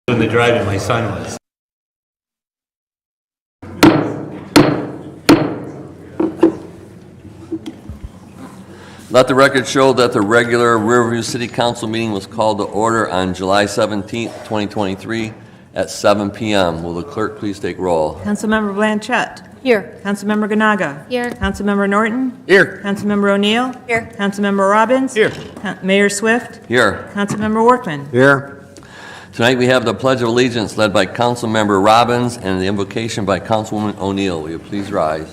In the driving, my son was. Let the record show that the regular Riverview City Council meeting was called to order on July 17th, 2023 at 7 p.m. Will the clerk please take roll? Councilmember Blanchett. Here. Councilmember Ganaga. Here. Councilmember Norton. Here. Councilmember O'Neill. Here. Councilmember Robbins. Here. Mayor Swift. Here. Councilmember Workman. Here. Tonight we have the Pledge of Allegiance led by Councilmember Robbins and the invocation by Councilwoman O'Neill. Will you please rise?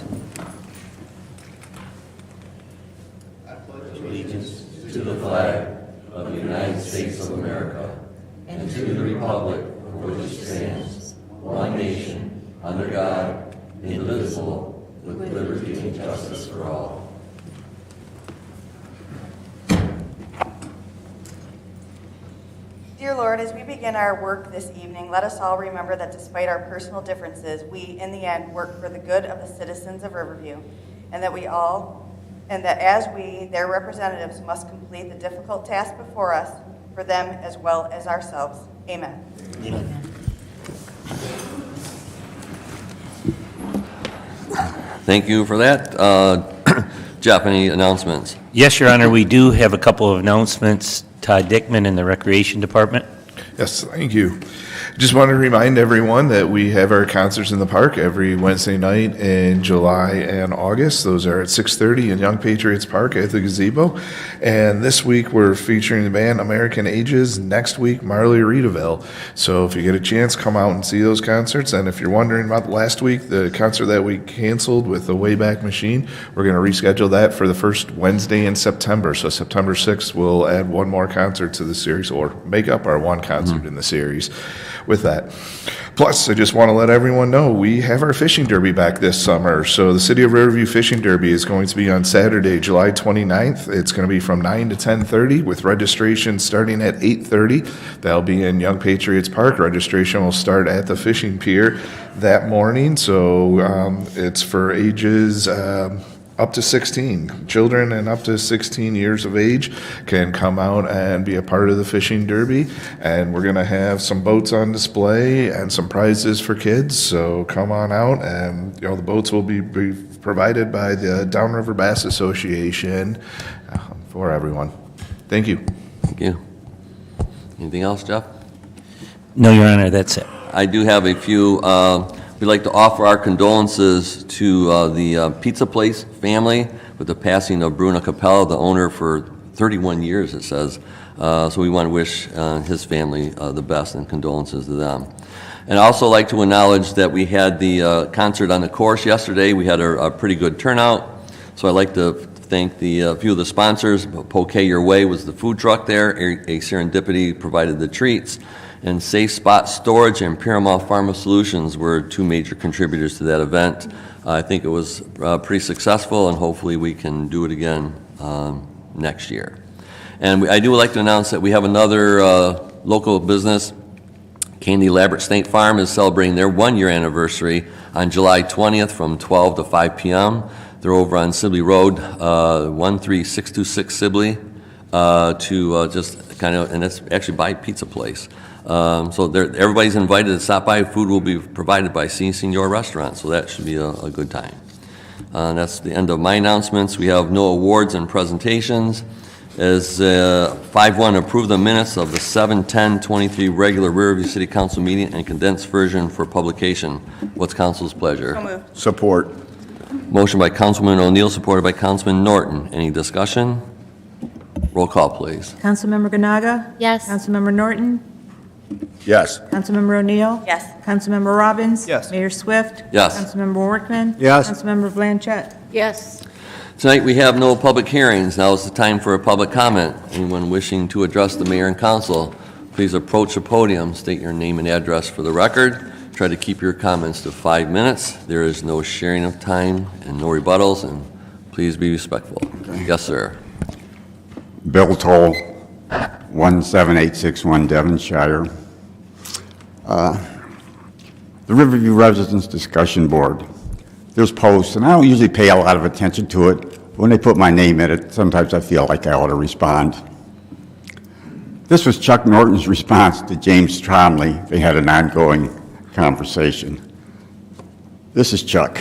To the flag of the United States of America and to the republic for which it stands, one nation, under God, indivisible, with liberty and justice for all. Dear Lord, as we begin our work this evening, let us all remember that despite our personal differences, we, in the end, work for the good of the citizens of Riverview, and that as we, their representatives, must complete the difficult task before us for them as well as ourselves. Amen. Thank you for that. Jeff, any announcements? Yes, Your Honor, we do have a couple of announcements. Todd Dickman in the Recreation Department. Yes, thank you. Just want to remind everyone that we have our concerts in the park every Wednesday night in July and August. Those are at 6:30 in Young Patriots Park at the gazebo. And this week we're featuring the band American Ages. Next week, Marley Reedville. So if you get a chance, come out and see those concerts. And if you're wondering about last week, the concert that we canceled with the Wayback Machine, we're going to reschedule that for the first Wednesday in September. So September 6th, we'll add one more concert to the series, or make up our one concert in the series with that. Plus, I just want to let everyone know we have our fishing derby back this summer. So the City of Riverview Fishing Derby is going to be on Saturday, July 29th. It's going to be from 9 to 10:30 with registration starting at 8:30. That'll be in Young Patriots Park. Registration will start at the fishing pier that morning. So it's for ages up to 16. Children and up to 16 years of age can come out and be a part of the fishing derby. And we're going to have some boats on display and some prizes for kids. So come on out, and the boats will be provided by the Downriver Bass Association for everyone. Thank you. Thank you. Anything else, Jeff? No, Your Honor, that's it. I do have a few. We'd like to offer our condolences to the Pizza Place family with the passing of Bruno Capella, the owner for 31 years, it says. So we want to wish his family the best, and condolences to them. And I'd also like to acknowledge that we had the concert on the course yesterday. We had a pretty good turnout. So I'd like to thank a few of the sponsors. Poke Your Way was the food truck there. A Serendipity provided the treats. And Safe Spot Storage and Paramount Pharma Solutions were two major contributors to that event. I think it was pretty successful, and hopefully we can do it again next year. And I do like to announce that we have another local business. Candy Elaborate State Farm is celebrating their 1-year anniversary on July 20th from 12 to 5 p.m. They're over on Sibley Road, 13626 Sibley, to just kind of, and that's actually by Pizza Place. So everybody's invited to stop by. Food will be provided by Senor Restaurant, so that should be a good time. That's the end of my announcements. We have no awards and presentations. As 5-1, approve the minutes of the 7/10/23 regular Riverview City Council meeting and condensed version for publication. What's council's pleasure? So moved. Support. Motion by Councilman O'Neill, supported by Councilman Norton. Any discussion? Roll call, please. Councilmember Ganaga. Yes. Councilmember Norton. Yes. Councilmember O'Neill. Yes. Councilmember Robbins. Yes. Mayor Swift. Yes. Councilmember Workman. Yes. Councilmember Blanchett. Yes. Tonight we have no public hearings. Now is the time for a public comment. Anyone wishing to address the mayor and council, please approach the podium, state your name and address for the record. Try to keep your comments to 5 minutes. There is no sharing of time and no rebuttals, and please be respectful. Yes, sir. Bill Toll, 17861 Devonshire. The Riverview Residents Discussion Board. There's posts, and I don't usually pay a lot of attention to it. When they put my name in it, sometimes I feel like I ought to respond. This was Chuck Norton's response to James Tromley. They had an ongoing conversation. This is Chuck.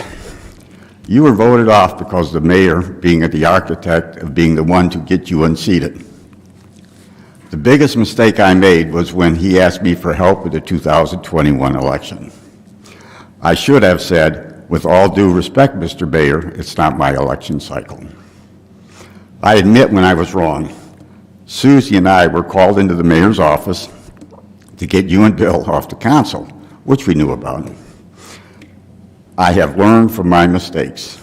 You were voted off because the mayor, being the architect of being the one to get you unseated. The biggest mistake I made was when he asked me for help with the 2021 election. I should have said, with all due respect, Mr. Mayor, it's not my election cycle. I admit when I was wrong. Susie and I were called into the mayor's office to get you and Bill off the council, which we knew about. I have learned from my mistakes.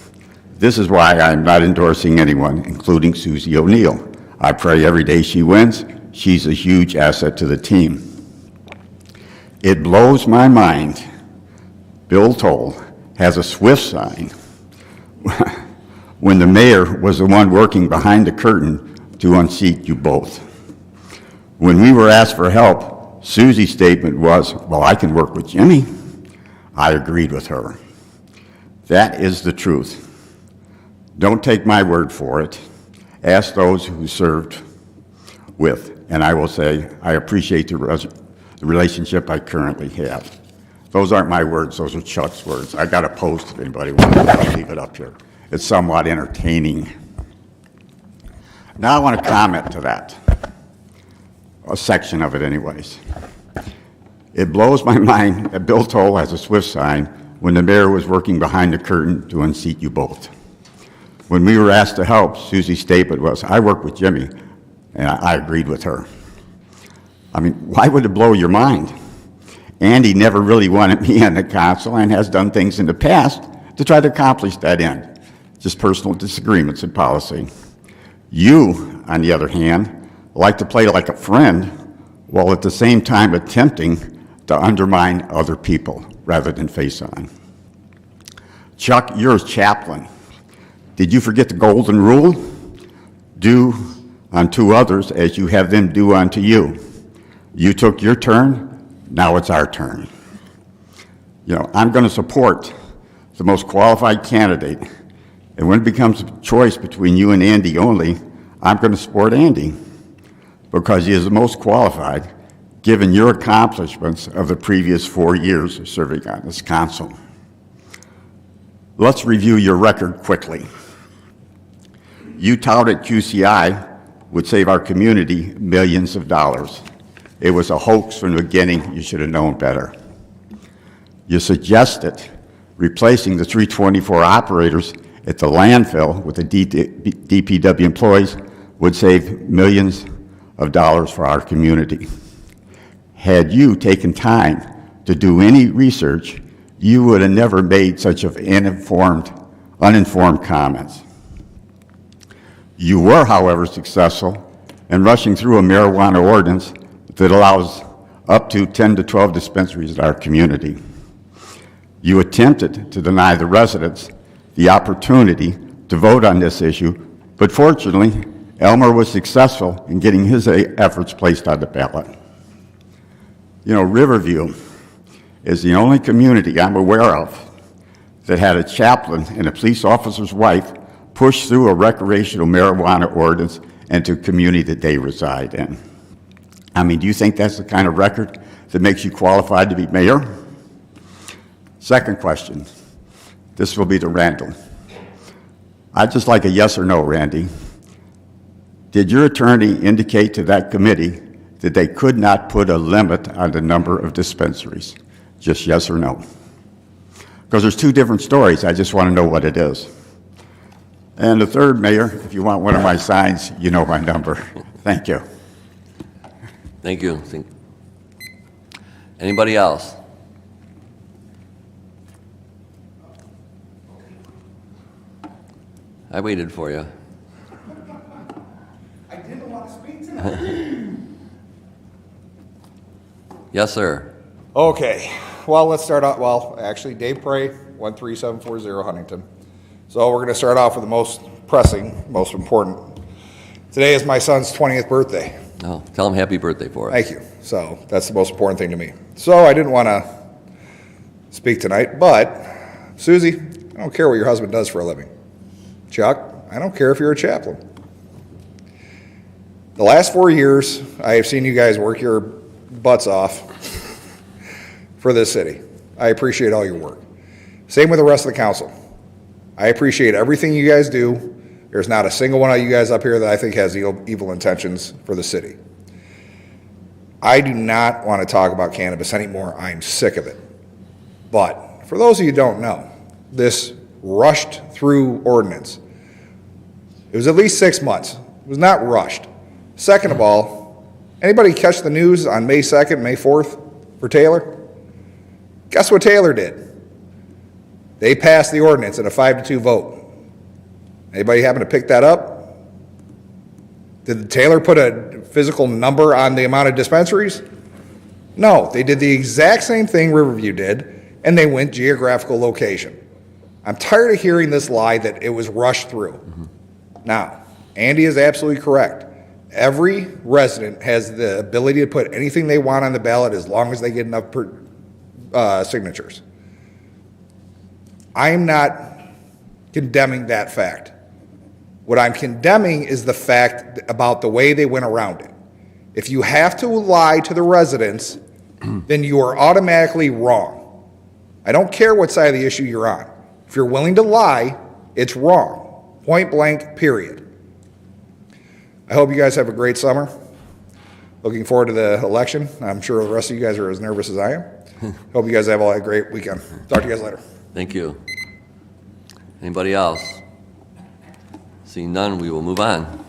This is why I'm not endorsing anyone, including Susie O'Neill. I pray every day she wins. She's a huge asset to the team. It blows my mind. Bill Toll has a SWIFT sign when the mayor was the one working behind the curtain to unseat you both. When we were asked for help, Susie's statement was, well, I can work with Jimmy. I agreed with her. That is the truth. Don't take my word for it. Ask those who served with, and I will say, I appreciate the relationship I currently have. Those aren't my words, those are Chuck's words. I got a post if anybody wants to leave it up here. It's somewhat entertaining. Now I want to comment to that, a section of it anyways. It blows my mind that Bill Toll has a SWIFT sign when the mayor was working behind the curtain to unseat you both. When we were asked to help, Susie's statement was, I work with Jimmy, and I agreed with her. I mean, why would it blow your mind? Andy never really wanted me on the council and has done things in the past to try to accomplish that end. Just personal disagreements in policy. You, on the other hand, like to play like a friend while at the same time attempting to undermine other people rather than face on. Chuck, you're a chaplain. Did you forget the golden rule? Do unto others as you have them do unto you. You took your turn, now it's our turn. You know, I'm going to support the most qualified candidate, and when it becomes a choice between you and Andy only, I'm going to support Andy because he is the most qualified given your accomplishments of the previous 4 years of serving on this council. Let's review your record quickly. You touted QCI would save our community millions of dollars. It was a hoax from the beginning. You should have known better. You suggested replacing the 324 operators at the landfill with the DPW employees would save millions of dollars for our community. Had you taken time to do any research, you would have never made such of uninformed comments. You were, however, successful in rushing through a marijuana ordinance that allows up to 10 to 12 dispensaries in our community. You attempted to deny the residents the opportunity to vote on this issue, but fortunately, Elmer was successful in getting his efforts placed on the ballot. You know, Riverview is the only community I'm aware of that had a chaplain and a police officer's wife push through a recreational marijuana ordinance into a community that they reside in. I mean, do you think that's the kind of record that makes you qualified to be mayor? Second question. This will be to Randall. I'd just like a yes or no, Randy. Did your attorney indicate to that committee that they could not put a limit on the number of dispensaries? Just yes or no. Because there's two different stories. I just want to know what it is. And the third, Mayor, if you want one of my signs, you know my number. Thank you. Thank you. Anybody else? I waited for you. I didn't want to speak tonight. Yes, sir. Okay, well, let's start out, well, actually, Dave Prey, 13740 Huntington. So we're going to start off with the most pressing, most important. Today is my son's 20th birthday. Oh, tell him happy birthday for us. Thank you. So that's the most important thing to me. So I didn't want to speak tonight, but Susie, I don't care what your husband does for a living. Chuck, I don't care if you're a chaplain. The last 4 years, I have seen you guys work your butts off for this city. I appreciate all your work. Same with the rest of the council. I appreciate everything you guys do. There's not a single one of you guys up here that I think has evil intentions for the city. I do not want to talk about cannabis anymore. I'm sick of it. But for those of you who don't know, this rushed through ordinance, it was at least 6 months. It was not rushed. Second of all, anybody catch the news on May 2nd, May 4th for Taylor? Guess what Taylor did? They passed the ordinance in a 5-2 vote. Anybody happen to pick that up? Did Taylor put a physical number on the amount of dispensaries? No, they did the exact same thing Riverview did, and they went geographical location. I'm tired of hearing this lie that it was rushed through. Now, Andy is absolutely correct. Every resident has the ability to put anything they want on the ballot as long as they get enough signatures. I'm not condemning that fact. What I'm condemning is the fact about the way they went around it. If you have to lie to the residents, then you are automatically wrong. I don't care what side of the issue you're on. If you're willing to lie, it's wrong. Point blank, period. I hope you guys have a great summer. Looking forward to the election. I'm sure the rest of you guys are as nervous as I am. Hope you guys have a great weekend. Talk to you guys later. Thank you. Anybody else? Seeing none, we will move on.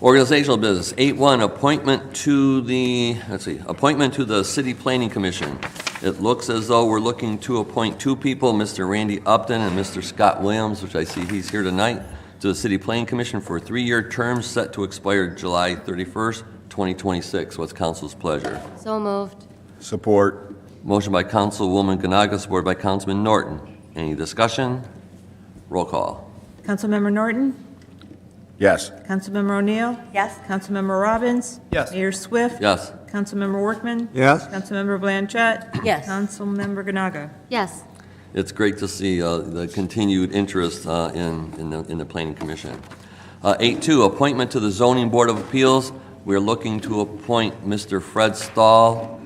Organizational business, 8.1, appointment to the City Planning Commission. It looks as though we're looking to appoint two people, Mr. Randy Upton and Mr. Scott Williams, which I see he's here tonight, to the City Planning Commission for 3-year terms set to expire July 31st, 2026. What's council's pleasure? So moved. Support. Motion by Councilwoman Ganaga, supported by Councilman Norton. Any discussion? Roll call. Councilmember Norton? Yes. Councilmember O'Neill? Yes. Councilmember Robbins? Yes. Mayor Swift? Yes. Councilmember Workman? Yes. Councilmember Blanchett? Yes. Councilmember Ganaga? Yes. It's great to see the continued interest in the Planning Commission. 8.2, appointment to the Zoning Board of Appeals. We're looking to appoint Mr. Fred Stahl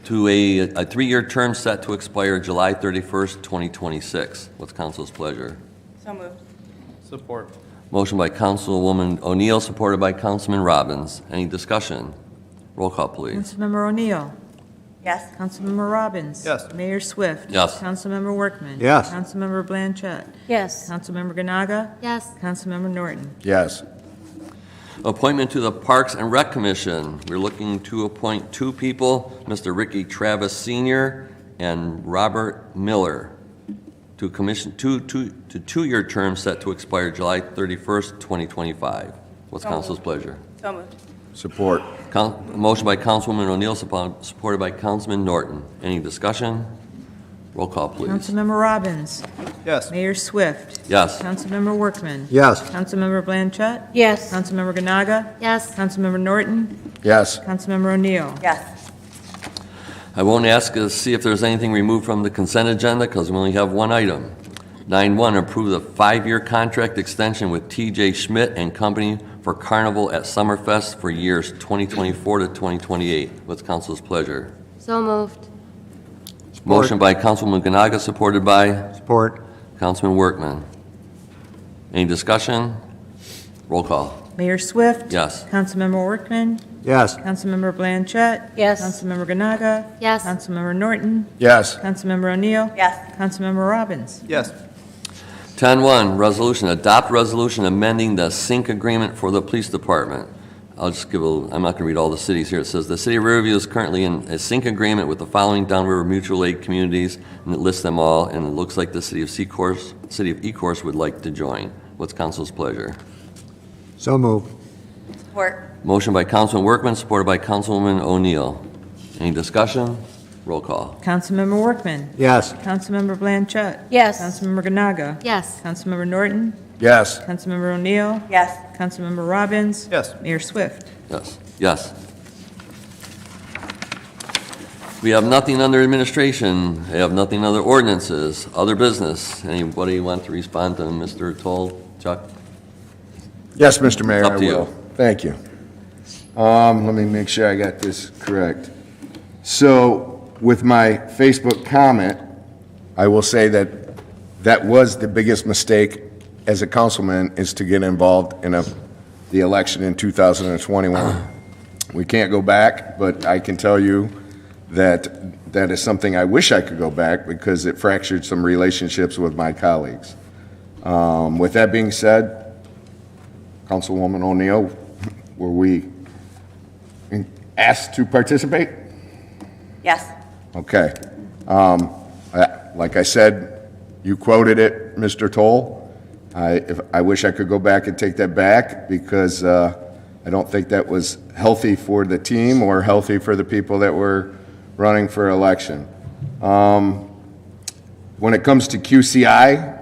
to a 3-year term set to expire July 31st, 2026. What's council's pleasure? So moved. Support. Motion by Councilwoman O'Neill, supported by Councilman Robbins. Any discussion? Roll call, please. Councilmember O'Neill? Yes. Councilmember Robbins? Yes. Mayor Swift? Yes. Councilmember Workman? Yes. Councilmember Blanchett? Yes. Councilmember Ganaga? Yes. Councilmember Norton? Yes. Appointment to the Parks and Rec Commission. We're looking to appoint two people, Mr. Ricky Travis Sr. and Robert Miller, to commission to 2-year terms set to expire July 31st, 2025. What's council's pleasure? So moved. Support. Motion by Councilwoman O'Neill, supported by Councilman Norton. Any discussion? Roll call, please. Councilmember Robbins? Yes. Mayor Swift? Yes. Councilmember Workman? Yes. Councilmember Blanchett? Yes. Councilmember Ganaga? Yes. Councilmember Norton? Yes. Councilmember O'Neill? Yes. I won't ask to see if there's anything removed from the consent agenda because we only have one item. 9.1, approve the 5-year contract extension with TJ Schmidt and Company for Carnival at Summerfest for years 2024 to 2028. What's council's pleasure? So moved. Motion by Councilwoman Ganaga, supported by Support. Councilman Workman. Any discussion? Roll call. Mayor Swift? Yes. Councilmember Workman? Yes. Councilmember Blanchett? Yes. Councilmember Ganaga? Yes. Councilmember Norton? Yes. Councilmember O'Neill? Yes. Councilmember Robbins? Yes. 10.1, resolution, adopt resolution amending the sync agreement for the police department. I'll just give I'm not going to read all the cities here. It says the city of Riverview is currently in a sync agreement with the following downriver mutual aid communities, and it lists them all, and it looks like the city of Ecorse would like to join. What's council's pleasure? So move. Support. Motion by Councilman Workman, supported by Councilwoman O'Neill. Any discussion? Roll call. Councilmember Workman? Yes. Councilmember Blanchett? Yes. Councilmember Ganaga? Yes. Councilmember Norton? Yes. Councilmember O'Neill? Yes. Councilmember Robbins? Yes. Mayor Swift? Yes. Yes. We have nothing under administration. We have nothing under ordinances. Other business. Anybody want to respond to Mr. Toll? Chuck? Yes, Mr. Mayor, It's up I to you. will. Thank you. Let me make sure I got this correct. So with my Facebook comment, I will say that that was the biggest mistake as a councilman, is to get involved in the election in 2021. We can't go back, but I can tell you that that is something I wish I could go back, because it fractured some relationships with my colleagues. With that being said, Councilwoman O'Neill, were we asked to participate? Yes. Okay. Like I said, you quoted it, Mr. Toll. I wish I could go back and take that back, because I don't think that was healthy for the team or healthy for the people that were running for election. When it comes to QCI,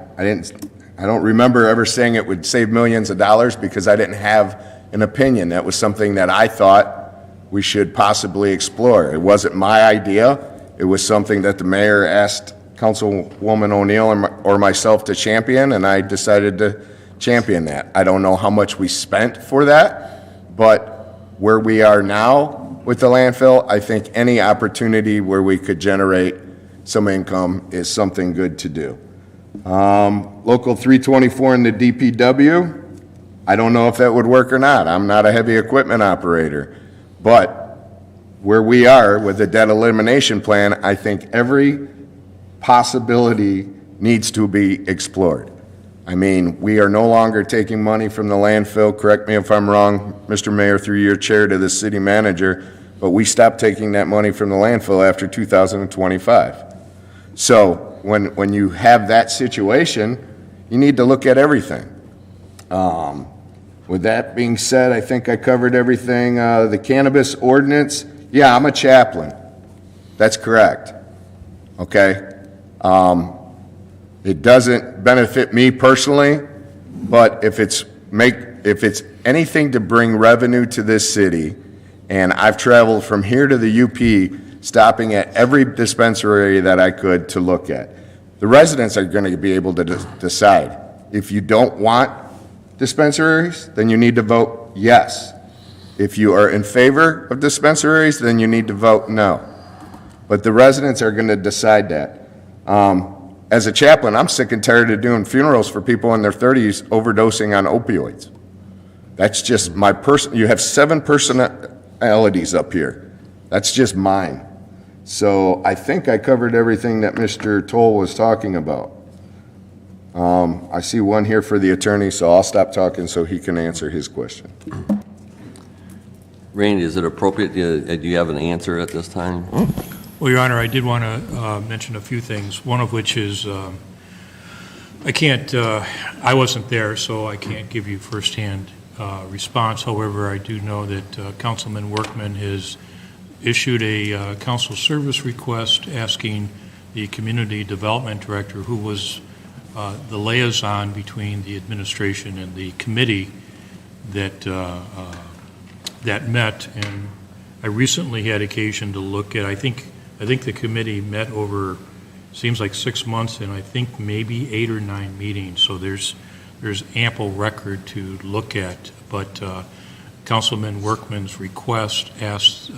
I don't remember ever saying it would save millions of dollars, because I didn't have an opinion. That was something that I thought we should possibly explore. It wasn't my idea. It was something that the mayor asked Councilwoman O'Neill or myself to champion, and I decided to champion that. I don't know how much we spent for that, but where we are now with the landfill, I think any opportunity where we could generate some income is something good to do. Local 324 in the DPW, I don't know if that would work or not. I'm not a heavy equipment operator. But where we are with the debt elimination plan, I think every possibility needs to be explored. I mean, we are no longer taking money from the landfill. Correct me if I'm wrong, Mr. Mayor, through your chair to the city manager, but we stopped taking that money from the landfill after 2025. So when you have that situation, you need to look at everything. With that being said, I think I covered everything. The cannabis ordinance, yeah, I'm a chaplain. That's correct. Okay? It doesn't benefit me personally, but if it's anything to bring revenue to this city, and I've traveled from here to the UP, stopping at every dispensary that I could to look at. The residents are going to be able to decide. If you don't want dispensaries, then you need to vote yes. If you are in favor of dispensaries, then you need to vote no. But the residents are going to decide that. As a chaplain, I'm sick and tired of doing funerals for people in their 30s overdosing on opioids. That's just my you have 7 personalities up here. That's just mine. So I think I covered everything that Mr. Toll was talking about. I see one here for the attorney, so I'll stop talking so he can answer his question. Randy, is it appropriate, do you have an answer at this time? Well, Your Honor, I did want to mention a few things, one of which is I wasn't there, so I can't give you firsthand response. However, I do know that Councilman Workman has issued a council service request asking the Community Development Director, who was the liaison between the administration and the committee that met, and I recently had occasion to look at, I think the committee met over, seems like 6 months, and I think maybe 8 or 9 meetings, so there's ample record to look at, but Councilman Workman's request asked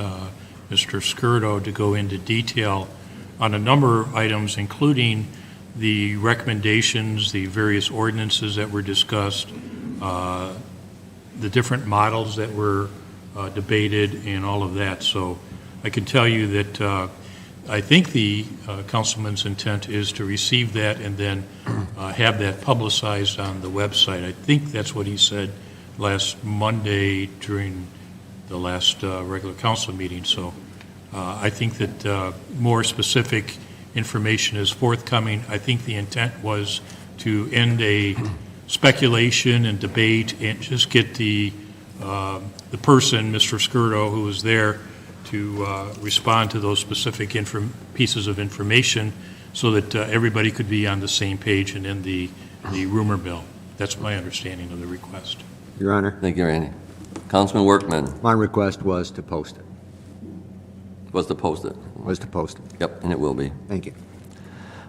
Mr. Skirdo to go into detail on a number of items, including the recommendations, the various ordinances that were discussed, the different models that were debated, and all of that. So I can tell you that I think the councilman's intent is to receive that and then have that publicized on the website. I think that's what he said last Monday during the last regular council meeting. So I think that more specific information is forthcoming. I think the intent was to end a speculation and debate and just get the person, Mr. Skirdo, who was there, to respond to those specific pieces of information so that everybody could be on the same page and in the rumor mill. That's my understanding of the request. Your Honor, Thank you, Randy. Councilman Workman my request was to post it. was to post it. Was to post it. Yep, and it will be. Thank you.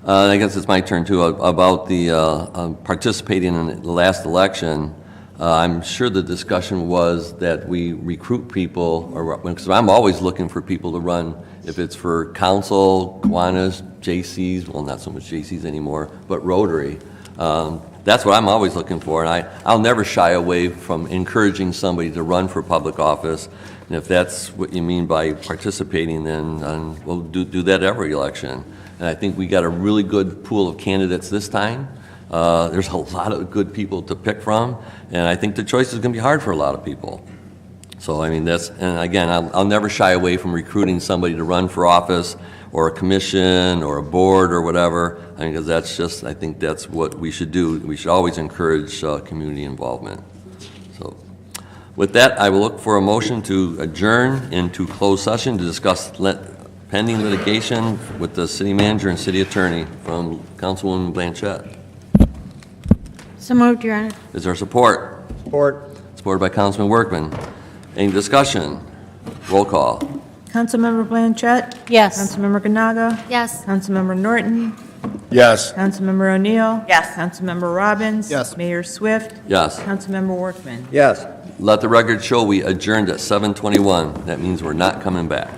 I guess it's my turn too, about the participating in the last election. I'm sure the discussion was that we recruit people, or, because I'm always looking for people to run, if it's for council, Kiwanis, J.C.'s, well, not so much J.C.'s anymore, but Rotary. That's what I'm always looking for, and I'll never shy away from encouraging somebody to run for public office. And if that's what you mean by participating, then we'll do that every election. And I think we got a really good pool of candidates this time. There's a lot of good people to pick from, and I think the choice is going to be hard for a lot of people. So, I mean, and again, I'll never shy away from recruiting somebody to run for office or a commission or a board or whatever, because I think that's what we should do. We should always encourage community involvement. So, with that, I will look for a motion to adjourn into closed session to discuss pending litigation with the city manager and city attorney. From Councilwoman Blanchett. So moved, Your Honor. Is there support? Support. Supported by Councilman Workman. Any discussion? Roll call. Councilmember Blanchett. Yes. Councilmember Ganaga. Yes. Councilmember Norton. Yes. Councilmember O'Neill. Yes. Councilmember Robbins. Yes. Mayor Swift. Yes. Councilmember Workman. Yes. Let the record show we adjourned at 7:21. That means we're not coming back.